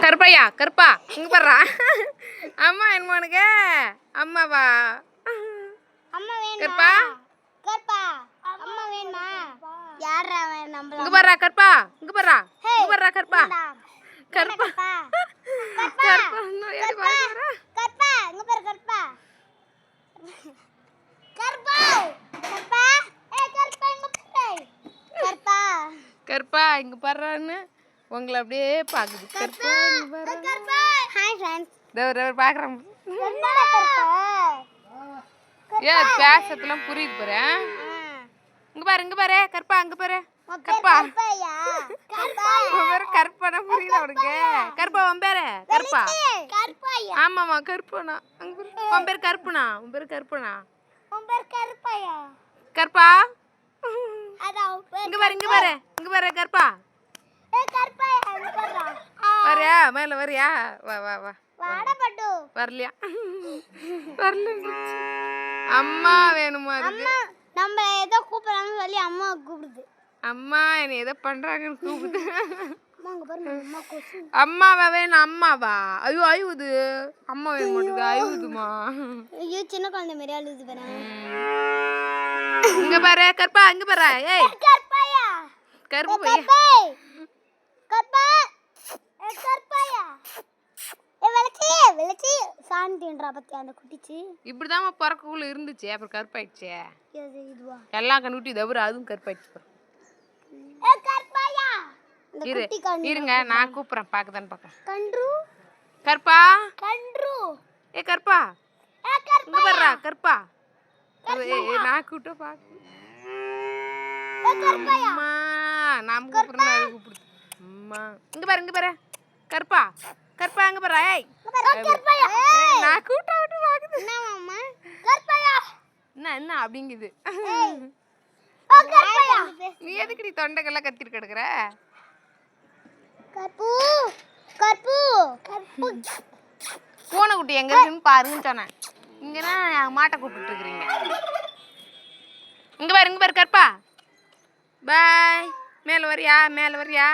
கருப்பையா கருப்பா இங்க பாடுறா அம்மா என்ன உனக்கு அம்மாவா அம்மா வேணுமா கருப்பா கருப்பா அம்மா வேணுமா யாரா நம்மள இங்க பாடுறா கருப்பா இங்க பாடுறா கருப்பா கருப்பா கருப்பா இன்னும் ஏடி பாடுறா கருப்பா இங்க பாரு கருப்பா கருப்பா கருப்பா ஏய் கருப்பா இங்க பாரு கருப்பா கருப்பா இங்க பாடுறான்னு உங்களை அப்படியே பாக்குது கருப்பா இங்க பாரு கருப்பா ஹாய் फ्रेंड्स தேவர் பாக்குறேன் என்னடா கருப்பா ஏன் பேசறதுலாம் புரியுது பாரு இங்க பாரு கருப்பா அங்க பாரு கருப்பா கருப்பையா கருப்பா உன் பேரு கருப்பானா புரியுதா உனக்கு கருப்பா உன் பேரு கருப்பா கருப்பையா ஆமாமா கருப்பனா அங்க பாரு உன் பேரு கருப்பனா உன் பேரு கருப்பனா உன் பேர் கருப்பையா கருப்பா அதான் உன் பேர் இங்க பாரு கருப்பா ஏய் கருப்பையா இங்க பாரு வரியா மேல வரியா வா வா வா வாடா பட்டு வரலையா வரல அம்மா வேணுமா அதுக்கு அம்மா நம்ம ஏதோ கூப்பிடுறாங்கன்னு சொல்லி அம்மா கூப்பிடுது அம்மா என்ன ஏதோ பண்றாங்கன்னு கூப்பிடு அம்மா அங்க பாருங்க அம்மா கொசு அம்மாவா வேணும் அம்மாவா ஐயோ அழுவுது அம்மா வேணும் மாட்டேங்குது அழுவுதுமா ஐயோ சின்ன குழந்தை மாதிரி அழுது பாரு இங்க பாரு கருப்பா இங்க பாரு ஏய் கருப்பையா கருப்பு கருப்பை கருப்பா ஏய் கருப்பையா ஏய் வெளிச்சி சாந்தின்றா பத்தி அந்த குட்டிச்சி இப்படிதான் பிறக்கக்குள்ள இருந்துச்சு அப்புறம் கருப்பாயிடுச்சு இது இதுவா எல்லாம் கண்டுட்டி தவிர அதுவும் கருப்பாயிடுச்சு ஏய் கருப்பையா இந்த இரு குட்டி கண்ணு இருங்க நான் கூப்பிடுறேன் பாக்கதான் பாக்க கன்று கருப்பா கன்று ஏ கருப்பா ஏய் இங்க பாருடா கருப்பா நான் கூப்பிட்ட பாக்க கருப்பையா அம்மா நான் கூப்பிடுறேன் அது கூப்பிடுது அம்மா இங்க பாரு கருப்பா கருப்பா இங்க பாரு ஏய் கருப்பையா நான் கூட்ட விட்டு பாக்குது என்ன மாமா கருப்பையா என்ன அப்படிங்குது ஓ கருப்பையா நீ எதுக்கு நீ தொண்டைக்கெல்லாம் கத்திட்டு கிடக்குற கருப்பு கருப்பு கருப்பு பூனைக்குட்டி எங்க இருக்குன்னு பாருங்கன்னு சொன்னேன் இங்கன்னா மாட்டை கூப்பிட்டு இருக்கிறீங்க இங்க பாரு கருப்பா பாய் மேல வரியா வரலையா